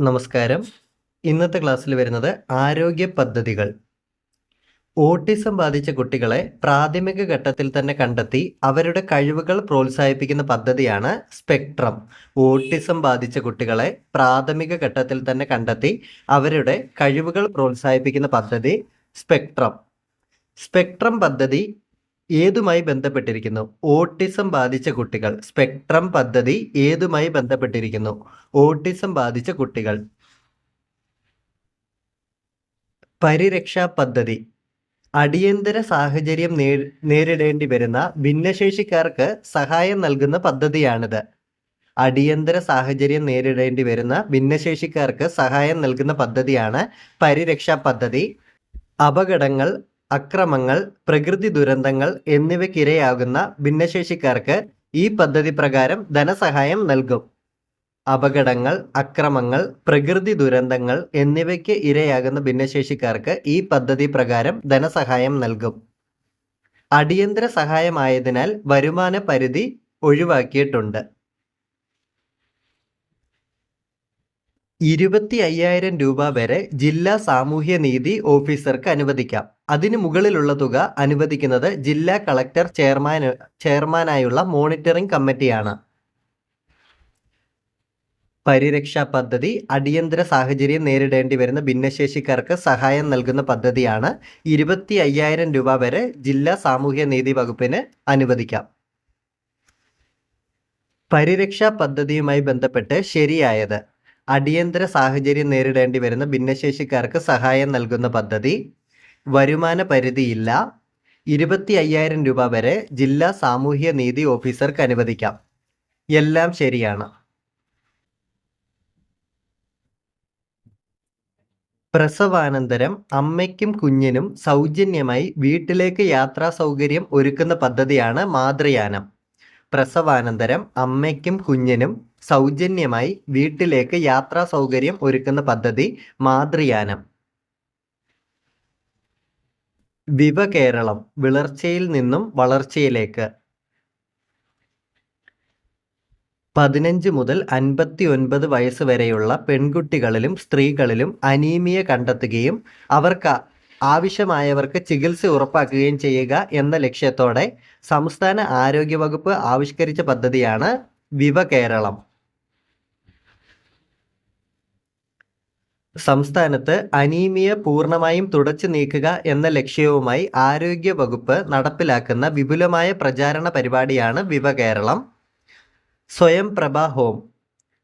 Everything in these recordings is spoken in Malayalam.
നമസ്കാരം. ഇന്നത്തെ ക്ലാസ്സിൽ വരുന്നത് ആരോഗ്യ പദ്ധതികൾ. ഓട്ടിസം ബാധിച്ച കുട്ടികളെ പ്രാഥമിക ഘട്ടത്തിൽ തന്നെ കണ്ടെത്തി അവരുടെ കഴിവുകൾ പ്രോത്സാഹിപ്പിക്കുന്ന പദ്ധതിയാണ് സ്പെക്ട്രം. ഓട്ടിസം ബാധിച്ച കുട്ടികളെ പ്രാഥമിക ഘട്ടത്തിൽ തന്നെ കണ്ടെത്തി അവരുടെ കഴിവുകൾ പ്രോത്സാഹിപ്പിക്കുന്ന പദ്ധതി സ്പെക്ട്രം. സ്പെക്ട്രം പദ്ധതി ഏതുമായി ബന്ധപ്പെട്ടിരിക്കുന്നു? ഓട്ടിസം ബാധിച്ച കുട്ടികൾ. സ്പെക്ട്രം പദ്ധതി ഏതുമായി ബന്ധപ്പെട്ടിരിക്കുന്നു? ഓട്ടിസം ബാധിച്ച കുട്ടികൾ. പരിരക്ഷാ പദ്ധതി അടിയന്തര സാഹചര്യം നേരിടേണ്ടി വരുന്ന ഭിന്നശേഷിക്കാർക്ക് സഹായം നൽകുന്ന പദ്ധതിയാണിത്. അടിയന്തര സാഹചര്യം നേരിടേണ്ടി വരുന്ന ഭിന്നശേഷിക്കാർക്ക് സഹായം നൽകുന്ന പദ്ധതിയാണ് പരിരക്ഷാ പദ്ധതി. അപകടങ്ങൾ, അക്രമങ്ങൾ, പ്രകൃതി ദുരന്തങ്ങൾ എന്നിവയ്ക്കിരയാകുന്ന ഭിന്നശേഷിക്കാർക്ക് ഈ പദ്ധതി പ്രകാരം ധനസഹായം നൽകും. അപകടങ്ങൾ, അക്രമങ്ങൾ, പ്രകൃതി ദുരന്തങ്ങൾ എന്നിവയ്ക്ക് ഇരയാകുന്ന ഭിന്നശേഷിക്കാർക്ക് ഈ പദ്ധതി പ്രകാരം ധനസഹായം നൽകും. അടിയന്തര സഹായമായതിനാൽ വരുമാന പരിധി ഒഴിവാക്കിയിട്ടുണ്ട്. 25,000 രൂപ വരെ ജില്ലാ സാമൂഹ്യനീതി ഓഫീസർക്ക് അനുവദിക്കാം. അതിനു മുകളിലുള്ള തുക അനുവദിക്കുന്നത് ജില്ലാ കളക്ടർ ചെയർമാനായുള്ള മോണിറ്ററിംഗ് കമ്മിറ്റിയാണ്. പരിരക്ഷാ പദ്ധതി അടിയന്തര സാഹചര്യം നേരിടേണ്ടി വരുന്ന ഭിന്നശേഷിക്കാർക്ക് സഹായം നൽകുന്ന പദ്ധതിയാണ്. 25,000 രൂപ വരെ ജില്ലാ സാമൂഹ്യനീതി വകുപ്പിന് അനുവദിക്കാം. പരിരക്ഷാ പദ്ധതിയുമായി ബന്ധപ്പെട്ട് ശരിയായത്: അടിയന്തര സാഹചര്യം നേരിടേണ്ടി വരുന്ന ഭിന്നശേഷിക്കാർക്ക് സഹായം നൽകുന്ന പദ്ധതി, വരുമാന പരിധിയില്ല, 25,000 രൂപ വരെ ജില്ലാ സാമൂഹ്യനീതി ഓഫീസർക്ക് അനുവദിക്കാം. എല്ലാം ശരിയാണ്. പ്രസവാനന്തരം അമ്മയ്ക്കും കുഞ്ഞിനും സൗജന്യമായി വീട്ടിലേക്ക് യാത്രാ സൗകര്യം ഒരുക്കുന്ന പദ്ധതിയാണ് മാതൃയാനം. പ്രസവാനന്തരം അമ്മയ്ക്കും കുഞ്ഞിനും സൗജന്യമായി വീട്ടിലേക്ക് യാത്രാ സൗകര്യം ഒരുക്കുന്ന പദ്ധതി മാതൃയാനം. വിവകേരളം വിളർച്ചയിൽ നിന്നും വളർച്ചയിലേക്ക്. 15 മുതൽ 59 വയസ്സ് വരെയുള്ള പെൺകുട്ടികളിലും സ്ത്രീകളിലും അനീമിയ കണ്ടെത്തുകയും അവർക്ക് ആവശ്യമായവർക്ക് ചികിത്സ ഉറപ്പാക്കുകയും ചെയ്യുക എന്ന ലക്ഷ്യത്തോടെ സംസ്ഥാന ആരോഗ്യ വകുപ്പ് ആവിഷ്കരിച്ച പദ്ധതിയാണ് വിവകേരളം. സംസ്ഥാനത്ത് അനീമിയ പൂർണ്ണമായും തുടച്ചു നീക്കുക എന്ന ലക്ഷ്യവുമായി ആരോഗ്യ വകുപ്പ് നടപ്പിലാക്കുന്ന വിപുലമായ പ്രചാരണ പരിപാടിയാണ് വിവകേരളം. സ്വയം പ്രഭ ഹോം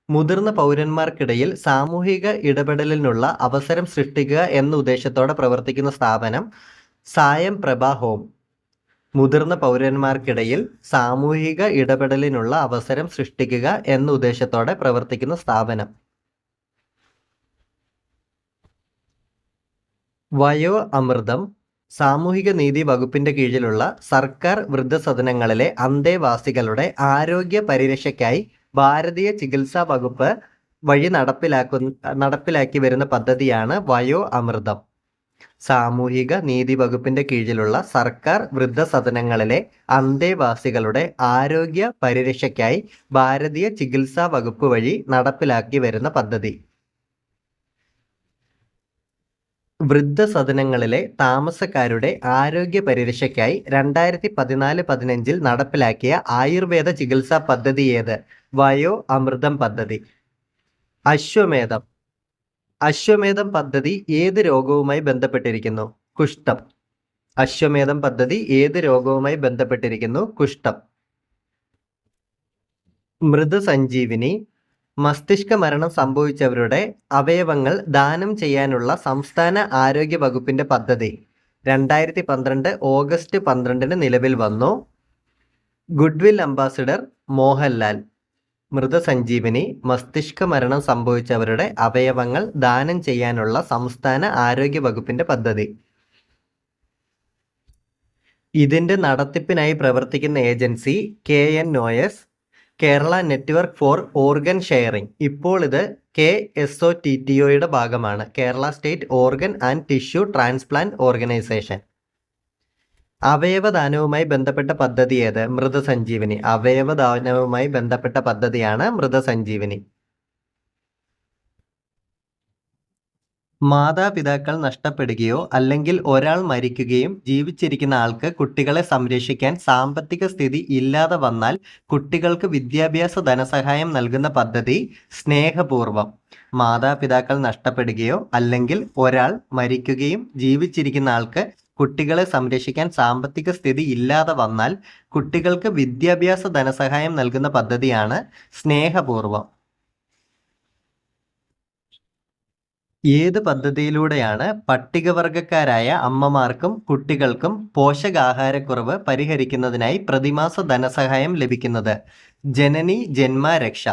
മുതിർന്ന പൗരന്മാർക്കിടയിൽ സാമൂഹിക ഇടപെടലിനുള്ള അവസരം സൃഷ്ടിക്കുക എന്ന ഉദ്ദേശത്തോടെ പ്രവർത്തിക്കുന്ന സ്ഥാപനം സായം പ്രഭ ഹോം. മുതിർന്ന പൗരന്മാർക്കിടയിൽ സാമൂഹിക ഇടപെടലിനുള്ള അവസരം സൃഷ്ടിക്കുക എന്ന ഉദ്ദേശത്തോടെ പ്രവർത്തിക്കുന്ന സ്ഥാപനം. വയോ അമൃതം സാമൂഹിക നീതി വകുപ്പിന്റെ കീഴിലുള്ള സർക്കാർ വൃദ്ധസദനങ്ങളിലെ അന്തേവാസികളുടെ ആരോഗ്യ പരിരക്ഷയ്ക്കായി ഭാരതീയ ചികിത്സാ വകുപ്പ് വഴി നടപ്പിലാക്കി വരുന്ന പദ്ധതിയാണ് വയോ അമൃതം. സാമൂഹിക നീതി വകുപ്പിന്റെ കീഴിലുള്ള സർക്കാർ വൃദ്ധസദനങ്ങളിലെ അന്തേവാസികളുടെ ആരോഗ്യ പരിരക്ഷയ്ക്കായി ഭാരതീയ ചികിത്സാ വകുപ്പ് വഴി നടപ്പിലാക്കി വരുന്ന പദ്ധതി. വൃദ്ധസദനങ്ങളിലെ താമസക്കാരുടെ ആരോഗ്യ പരിരക്ഷയ്ക്കായി 2014-15 നടപ്പിലാക്കിയ ആയുർവേദ ചികിത്സാ പദ്ധതി ഏത്? വയോ അമൃതം പദ്ധതി. അശ്വമേധം. അശ്വമേധം പദ്ധതി ഏത് രോഗവുമായി ബന്ധപ്പെട്ടിരിക്കുന്നു? കുഷ്ഠം. അശ്വമേധം പദ്ധതി ഏത് രോഗവുമായി ബന്ധപ്പെട്ടിരിക്കുന്നു? കുഷ്ഠം. മൃതസഞ്ജീവിനി മസ്തിഷ്ക മരണം സംഭവിച്ചവരുടെ അവയവങ്ങൾ ദാനം ചെയ്യാനുള്ള സംസ്ഥാന ആരോഗ്യ വകുപ്പിന്റെ പദ്ധതി 2012 ഓഗസ്റ്റ് 12 നിലവിൽ വന്നു. Goodwill ambassador Mohanlal. മൃതസഞ്ജീവിനി മസ്തിഷ്ക മരണം സംഭവിച്ചവരുടെ അവയവങ്ങൾ ദാനം ചെയ്യാനുള്ള സംസ്ഥാന ആരോഗ്യ വകുപ്പിന്റെ പദ്ധതി. ഇതിന്റെ നടത്തിപ്പിനായി പ്രവർത്തിക്കുന്ന agency KNOS, Kerala network for organ sharing. ഇപ്പോൾ ഇത് KSOTTOയുടെ ഭാഗമാണ്, Kerala state organ and tissue transplant organisation. അവയവദാനവുമായി ബന്ധപ്പെട്ട പദ്ധതി ഏത്? മൃതസഞ്ജീവനി. അവയവദാനവുമായി ബന്ധപ്പെട്ട പദ്ധതിയാണ് മൃതസഞ്ജീവനി. മാതാപിതാക്കൾ നഷ്ടപ്പെടുകയോ അല്ലെങ്കിൽ ഒരാൾ മരിക്കുകയും ജീവിച്ചിരിക്കുന്ന ആൾക്ക് കുട്ടികളെ സംരക്ഷിക്കാൻ സാമ്പത്തിക സ്ഥിതി ഇല്ലാതെ വന്നാൽ കുട്ടികൾക്ക് വിദ്യാഭ്യാസ ധനസഹായം നൽകുന്ന പദ്ധതി സ്നേഹപൂർവം. മാതാപിതാക്കൾ നഷ്ടപ്പെടുകയോ അല്ലെങ്കിൽ ഒരാൾ മരിക്കുകയും ജീവിച്ചിരിക്കുന്ന ആൾക്ക് കുട്ടികളെ സംരക്ഷിക്കാൻ സാമ്പത്തിക സ്ഥിതി ഇല്ലാതെ വന്നാൽ കുട്ടികൾക്ക് വിദ്യാഭ്യാസ ധനസഹായം നൽകുന്ന പദ്ധതിയാണ് സ്നേഹപൂർവം. ഏത് പദ്ധതിയിലൂടെയാണ് പട്ടികവർഗക്കാരായ അമ്മമാർക്കും കുട്ടികൾക്കും പോഷകാഹാരക്കുറവ് പരിഹരിക്കുന്നതിനായി പ്രതിമാസ ധനസഹായം ലഭിക്കുന്നത്? ജനനി ജന്മ രക്ഷ.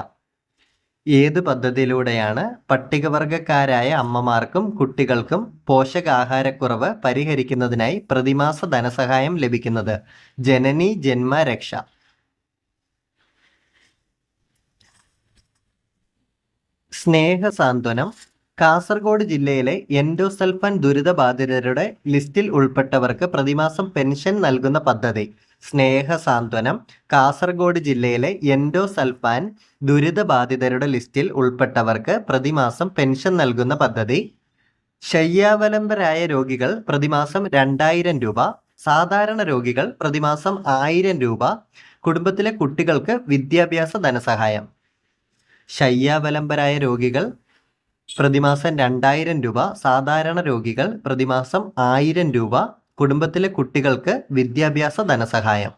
ഏത് പദ്ധതിയിലൂടെയാണ് പട്ടികവർഗക്കാരായ അമ്മമാർക്കും കുട്ടികൾക്കും പോഷകാഹാരക്കുറവ് പരിഹരിക്കുന്നതിനായി പ്രതിമാസ ധനസഹായം ലഭിക്കുന്നത്? ജനനി ജന്മ രക്ഷ. സ്നേഹസാന്ത്വനം. കാസർഗോഡ് ജില്ലയിലെ എൻഡോസൾഫാൻ ദുരിതബാധിതരുടെ ലിസ്റ്റിൽ ഉൾപ്പെട്ടവർക്ക് പ്രതിമാസം പെൻഷൻ നൽകുന്ന പദ്ധതി സ്നേഹസാന്ത്വനം. കാസർഗോഡ് ജില്ലയിലെ എൻഡോസൾഫാൻ ദുരിതബാധിതരുടെ ലിസ്റ്റിൽ ഉൾപ്പെട്ടവർക്ക് പ്രതിമാസം പെൻഷൻ നൽകുന്ന പദ്ധതി. ശയ്യാവലംബരായ രോഗികൾ പ്രതിമാസം 2000 രൂപ, സാധാരണ രോഗികൾ പ്രതിമാസം 1000 രൂപ, കുടുംബത്തിലെ കുട്ടികൾക്ക് വിദ്യാഭ്യാസ ധനസഹായം. ശയ്യാവലംബരായ രോഗികൾ പ്രതിമാസം 2000 രൂപ, സാധാരണ രോഗികൾ പ്രതിമാസം 1000 രൂപ, കുടുംബത്തിലെ കുട്ടികൾക്ക് വിദ്യാഭ്യാസ ധനസഹായം.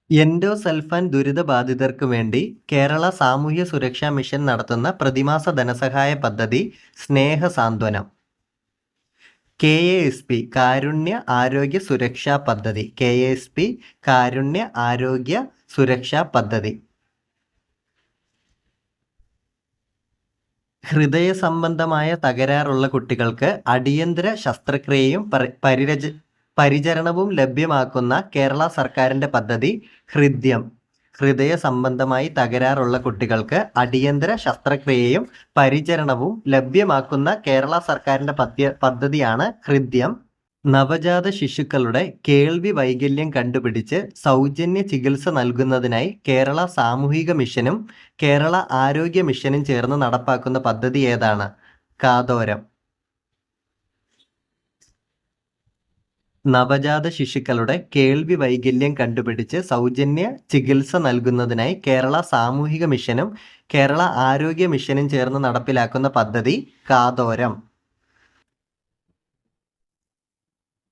എൻഡോസൾഫാൻ ദുരിതബാധിതർക്ക് വേണ്ടി കേരള സാമൂഹ്യ സുരക്ഷാ മിഷൻ നടത്തുന്ന പ്രതിമാസ ധനസഹായ പദ്ധതി സ്നേഹസാന്ത്വനം. KASP കാരുണ്യ ആരോഗ്യ സുരക്ഷാ പദ്ധതി. KASP കാരുണ്യ ആരോഗ്യ സുരക്ഷാ പദ്ധതി. ഹൃദയ സംബന്ധമായ തകരാറുള്ള കുട്ടികൾക്ക് അടിയന്തര ശസ്ത്രക്രിയയും പരിചരണവും ലഭ്യമാക്കുന്ന കേരള സർക്കാരിൻ്റെ പദ്ധതി ഹൃദ്യം. ഹൃദയ സംബന്ധമായി തകരാറുള്ള കുട്ടികൾക്ക് അടിയന്തര ശസ്ത്രക്രിയയും പരിചരണവും ലഭ്യമാക്കുന്ന കേരള സർക്കാരിൻ്റെ പദ്ധതിയാണ് ഹൃദ്യം. നവജാത ശിശുക്കളുടെ കേൾവി വൈകല്യം കണ്ടുപിടിച്ച് സൗജന്യ ചികിത്സ നൽകുന്നതിനായി കേരള സാമൂഹിക മിഷനും കേരള ആരോഗ്യ മിഷനും ചേർന്ന് നടപ്പാക്കുന്ന പദ്ധതി ഏതാണ്? കാതോരം. നവജാത ശിശുക്കളുടെ കേൾവി വൈകല്യം കണ്ടുപിടിച്ച് സൗജന്യ ചികിത്സ നൽകുന്നതിനായി കേരള സാമൂഹിക മിഷനും കേരള ആരോഗ്യ മിഷനും ചേർന്ന് നടപ്പിലാക്കുന്ന പദ്ധതി കാതോരം.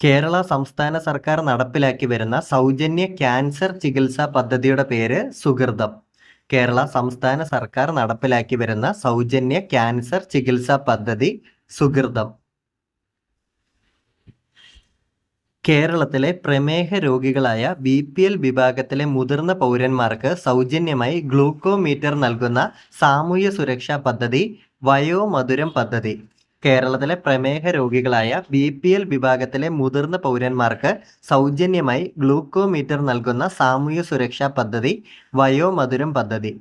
കേരള സംസ്ഥാന സർക്കാർ നടപ്പിലാക്കി വരുന്ന സൗജന്യ ക്യാൻസർ ചികിത്സാ പദ്ധതിയുടെ പേര് സുഹൃതം. കേരള സംസ്ഥാന സർക്കാർ നടപ്പിലാക്കി വരുന്ന സൗജന്യ ക്യാൻസർ ചികിത്സാ പദ്ധതി സുഹൃതം. കേരളത്തിലെ പ്രമേഹ രോഗികളായ BPL വിഭാഗത്തിലെ മുതിർന്ന പൗരന്മാർക്ക് സൗജന്യമായി ഗ്ലൂക്കോമീറ്റർ നൽകുന്ന സാമൂഹ്യ സുരക്ഷാ പദ്ധതി വയോമധുരം പദ്ധതി. കേരളത്തിലെ പ്രമേഹ രോഗികളായ BPL വിഭാഗത്തിലെ മുതിർന്ന പൗരന്മാർക്ക് സൗജന്യമായി ഗ്ലൂക്കോമീറ്റർ നൽകുന്ന സാമൂഹ്യ സുരക്ഷാ പദ്ധതി വയോമധുരം പദ്ധതി.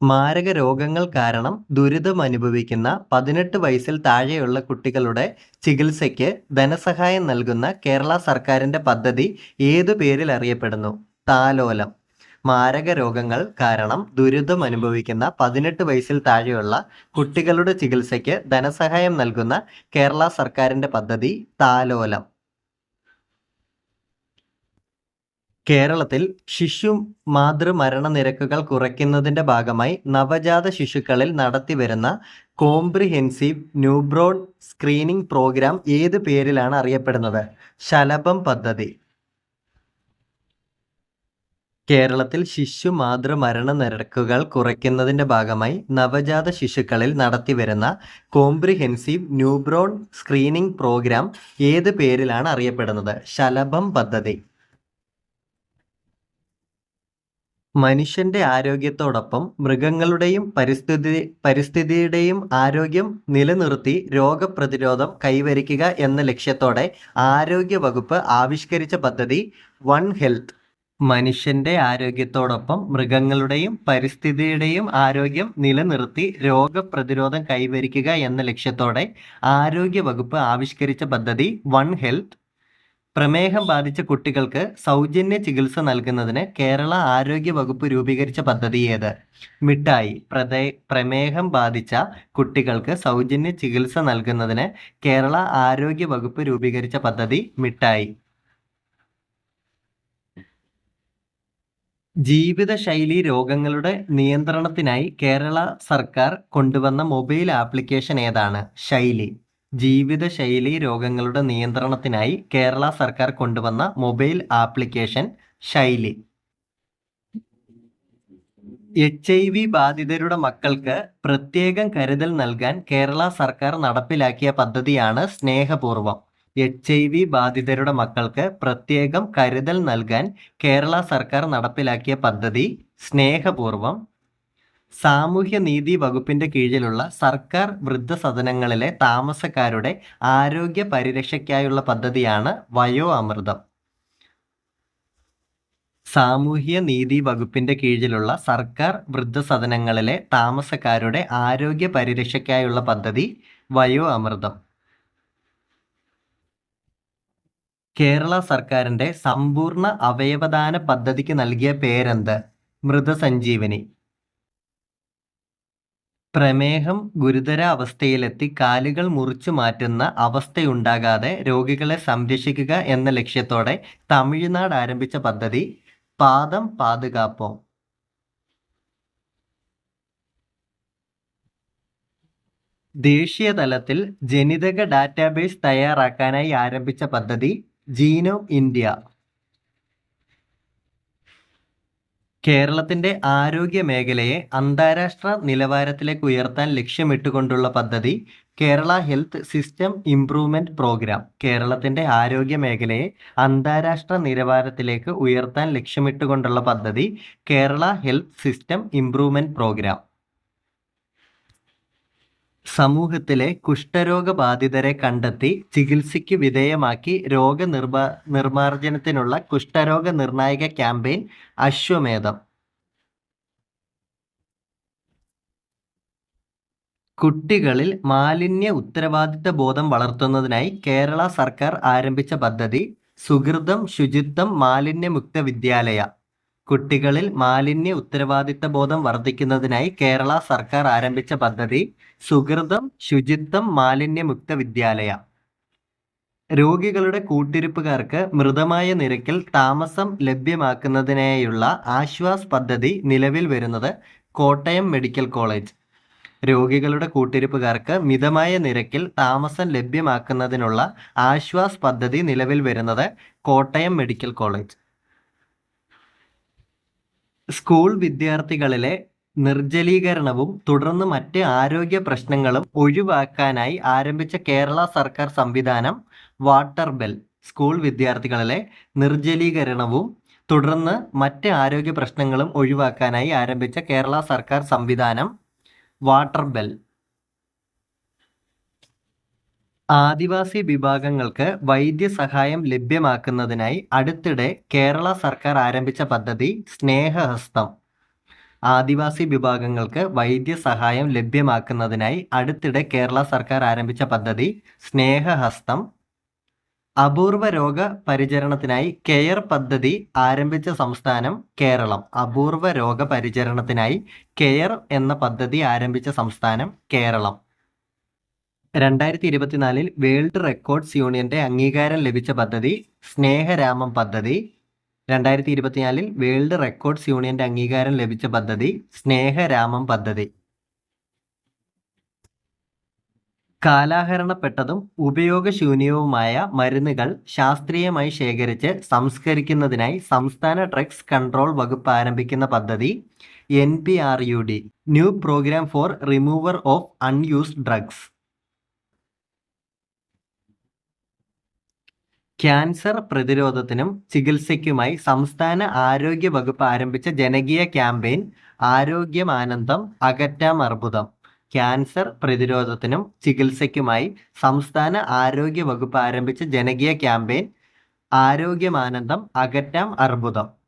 മാരക രോഗങ്ങൾ കാരണം ദുരിതമനുഭവിക്കുന്ന 18 വയസ്സിൽ താഴെയുള്ള കുട്ടികളുടെ ചികിത്സയ്ക്ക് ധനസഹായം നൽകുന്ന കേരള സർക്കാരിൻ്റെ പദ്ധതി ഏതു പേരിൽ അറിയപ്പെടുന്നു? താലോലം. മാരക രോഗങ്ങൾ കാരണം ദുരിതമനുഭവിക്കുന്ന 18 വയസ്സിൽ താഴെയുള്ള കുട്ടികളുടെ ചികിത്സയ്ക്ക് ധനസഹായം നൽകുന്ന കേരള സർക്കാരിൻ്റെ പദ്ധതി താലോലം. കേരളത്തിൽ ശിശു മാതൃമരണ നിരക്കുകൾ കുറയ്ക്കുന്നതിൻ്റെ ഭാഗമായി നവജാത ശിശുക്കളിൽ നടത്തിവരുന്ന കോംപ്രിഹെൻസീവ് ന്യൂബോൺ സ്ക്രീനിംഗ് പ്രോഗ്രാം ഏത് പേരിലാണ് അറിയപ്പെടുന്നത്? ശലഭം പദ്ധതി. കേരളത്തിൽ ശിശു മാതൃമരണ നിരക്കുകൾ കുറയ്ക്കുന്നതിൻ്റെ ഭാഗമായി നവജാത ശിശുക്കളിൽ നടത്തിവരുന്ന കോംപ്രിഹെൻസീവ് ന്യൂബോൺ സ്ക്രീനിംഗ് പ്രോഗ്രാം ഏത് പേരിലാണ് അറിയപ്പെടുന്നത്? ശലഭം പദ്ധതി. മനുഷ്യന്റെ ആരോഗ്യത്തോടൊപ്പം മൃഗങ്ങളുടെയും പരിസ്ഥിതിയുടെയും ആരോഗ്യം നിലനിർത്തി രോഗപ്രതിരോധം കൈവരിക്കുക എന്ന ലക്ഷ്യത്തോടെ ആരോഗ്യ വകുപ്പ് ആവിഷ്കരിച്ച പദ്ധതി വൺ ഹെൽത്ത്. മനുഷ്യന്റെ ആരോഗ്യത്തോടൊപ്പം മൃഗങ്ങളുടെയും പരിസ്ഥിതിയുടെയും ആരോഗ്യം നിലനിർത്തി രോഗപ്രതിരോധം കൈവരിക്കുക എന്ന ലക്ഷ്യത്തോടെ ആരോഗ്യ വകുപ്പ് ആവിഷ്കരിച്ച പദ്ധതി വൺ ഹെൽത്ത്. പ്രമേഹം ബാധിച്ച കുട്ടികൾക്ക് സൗജന്യ ചികിത്സ നൽകുന്നതിന് കേരള ആരോഗ്യ വകുപ്പ് രൂപീകരിച്ച പദ്ധതി ഏത്? മിഠായി. പ്രമേഹം ബാധിച്ച കുട്ടികൾക്ക് സൗജന്യ ചികിത്സ നൽകുന്നതിന് കേരള ആരോഗ്യ വകുപ്പ് രൂപീകരിച്ച പദ്ധതി മിഠായി. ജീവിതശൈലീ രോഗങ്ങളുടെ നിയന്ത്രണത്തിനായി കേരള സർക്കാർ കൊണ്ടുവന്ന മൊബൈൽ ആപ്ലിക്കേഷൻ ഏതാണ്? ശൈലി. ജീവിതശൈലീ രോഗങ്ങളുടെ നിയന്ത്രണത്തിനായി കേരള സർക്കാർ കൊണ്ടുവന്ന മൊബൈൽ ആപ്ലിക്കേഷൻ ശൈലി. HIV ബാധിതരുടെ മക്കൾക്ക് പ്രത്യേകം കരുതൽ നൽകാൻ കേരള സർക്കാർ നടപ്പിലാക്കിയ പദ്ധതിയാണ് സ്നേഹപൂർവം. HIV ബാധിതരുടെ മക്കൾക്ക് പ്രത്യേകം കരുതൽ നൽകാൻ കേരള സർക്കാർ നടപ്പിലാക്കിയ പദ്ധതി സ്നേഹപൂർവം. സാമൂഹ്യനീതി വകുപ്പിന്റെ കീഴിലുള്ള സർക്കാർ വൃദ്ധസദനങ്ങളിലെ താമസക്കാരുടെ ആരോഗ്യ പരിരക്ഷയ്ക്കായുള്ള പദ്ധതിയാണ് വയോ അമൃതം. സാമൂഹ്യനീതി വകുപ്പിന്റെ കീഴിലുള്ള സർക്കാർ വൃദ്ധസദനങ്ങളിലെ താമസക്കാരുടെ ആരോഗ്യ പരിരക്ഷയ്ക്കായുള്ള പദ്ധതി വയോ അമൃതം. കേരള സർക്കാരിന്റെ സമ്പൂർണ്ണ അവയവദാന പദ്ധതിക്ക് നൽകിയ പേരെന്ത്? മൃതസഞ്ജീവനി. പ്രമേഹം ഗുരുതര അവസ്ഥയിലെത്തി കാലുകൾ മുറിച്ചു മാറ്റുന്ന അവസ്ഥയുണ്ടാകാതെ രോഗികളെ സംരക്ഷിക്കുക എന്ന ലക്ഷ്യത്തോടെ തമിഴ്നാട് ആരംഭിച്ച പദ്ധതി പാദം പാതുകാപ്പോം. ദേശീയ തലത്തിൽ ജനിതക ഡാറ്റാബേസ് തയ്യാറാക്കാനായി ആരംഭിച്ച പദ്ധതി ജീനോം ഇന്ത്യ. കേരളത്തിന്റെ ആരോഗ്യ മേഖലയെ അന്താരാഷ്ട്ര നിലവാരത്തിലേക്ക് ഉയർത്താൻ ലക്ഷ്യമിട്ടുകൊണ്ടുള്ള പദ്ധതി Kerala health system improvement programme. കേരളത്തിന്റെ ആരോഗ്യ മേഖലയെ അന്താരാഷ്ട്ര നിലവാരത്തിലേക്ക് ഉയർത്താൻ ലക്ഷ്യമിട്ടുകൊണ്ടുള്ള പദ്ധതി Kerala health system improvement programme. സമൂഹത്തിലെ കുഷ്ഠരോഗബാധിതരെ കണ്ടെത്തി ചികിത്സയ്ക്ക് വിധേയമാക്കി നിർമ്മാർജ്ജനത്തിനുള്ള കുഷ്ഠരോഗ നിർണായക ക്യാമ്പയിൻ അശ്വമേധം. കുട്ടികളിൽ മാലിന്യ ഉത്തരവാദിത്ത ബോധം വളർത്തുന്നതിനായി കേരള സർക്കാർ ആരംഭിച്ച പദ്ധതി സുഹൃതം ശുചിത്വം മാലിന്യമുക്ത വിദ്യാലയ. കുട്ടികളിൽ മാലിന്യ ഉത്തരവാദിത്ത ബോധം വർദ്ധിക്കുന്നതിനായി കേരള സർക്കാർ ആരംഭിച്ച പദ്ധതി സുഹൃതം ശുചിത്വം മാലിന്യമുക്ത വിദ്യാലയ. രോഗികളുടെ കൂട്ടിരിപ്പുകാർക്ക് മൃതമായ നിരക്കിൽ താമസം ലഭ്യമാക്കുന്നതിനായുള്ള ആശ്വാസ് പദ്ധതി നിലവിൽ വരുന്നത് കോട്ടയം മെഡിക്കൽ കോളേജ്. രോഗികളുടെ കൂട്ടിരിപ്പുകാർക്ക് മിതമായ നിരക്കിൽ താമസം ലഭ്യമാക്കുന്നതിനുള്ള ആശ്വാസ് പദ്ധതി നിലവിൽ വരുന്നത് കോട്ടയം മെഡിക്കൽ കോളേജ്. സ്കൂൾ വിദ്യാർത്ഥികളിലെ നിർജ്ജലീകരണവും തുടർന്ന് മറ്റ് ആരോഗ്യ പ്രശ്നങ്ങളും ഒഴിവാക്കാനായി ആരംഭിച്ച കേരള സർക്കാർ സംവിധാനം വാട്ടർ ബെൽ. സ്കൂൾ വിദ്യാർത്ഥികളിലെ നിർജ്ജലീകരണവും തുടർന്ന് മറ്റ് ആരോഗ്യ പ്രശ്നങ്ങളും ഒഴിവാക്കാനായി ആരംഭിച്ച കേരള സർക്കാർ സംവിധാനം വാട്ടർ ബെൽ. ആദിവാസി വിഭാഗങ്ങൾക്ക് വൈദ്യസഹായം ലഭ്യമാക്കുന്നതിനായി അടുത്തിടെ കേരള സർക്കാർ ആരംഭിച്ച പദ്ധതി സ്നേഹഹസ്തം. ആദിവാസി വിഭാഗങ്ങൾക്ക് വൈദ്യസഹായം ലഭ്യമാക്കുന്നതിനായി അടുത്തിടെ കേരള സർക്കാർ ആരംഭിച്ച പദ്ധതി സ്നേഹഹസ്തം. അപൂർവ രോഗ പരിചരണത്തിനായി കെയർ പദ്ധതി ആരംഭിച്ച സംസ്ഥാനം കേരളം. അപൂർവ രോഗ പരിചരണത്തിനായി കെയർ എന്ന പദ്ധതി ആരംഭിച്ച സംസ്ഥാനം കേരളം. 2024 വേൾഡ് റെക്കോർഡ്സ് യൂണിയന്റെ അംഗീകാരം ലഭിച്ച പദ്ധതി സ്നേഹരാമം പദ്ധതി. 2024 വേൾഡ് റെക്കോർഡ്സ് യൂണിയന്റെ അംഗീകാരം ലഭിച്ച പദ്ധതി സ്നേഹരാമം പദ്ധതി. കാലാഹരണപ്പെട്ടതും ഉപയോഗശൂന്യവുമായ മരുന്നുകൾ ശാസ്ത്രീയമായി ശേഖരിച്ച് സംസ്കരിക്കുന്നതിനായി സംസ്ഥാന ഡ്രഗ്സ് കൺട്രോൾ വകുപ്പ് ആരംഭിക്കുന്ന പദ്ധതി NPRUD, new programme for remover of unused drugs. Cancer പ്രതിരോധത്തിനും ചികിത്സയ്ക്കുമായി സംസ്ഥാന ആരോഗ്യ വകുപ്പ് ആരംഭിച്ച ജനകീയ ക്യാമ്പയിൻ ആരോഗ്യമാനന്ദം അകറ്റാം അർബുദം. ക്യാൻസർ പ്രതിരോധത്തിനും ചികിത്സയ്ക്കുമായി സംസ്ഥാന ആരോഗ്യ വകുപ്പ് ആരംഭിച്ച ജനകീയ ക്യാമ്പയിൻ ആരോഗ്യമാനന്ദം അകറ്റാം അർബുദം.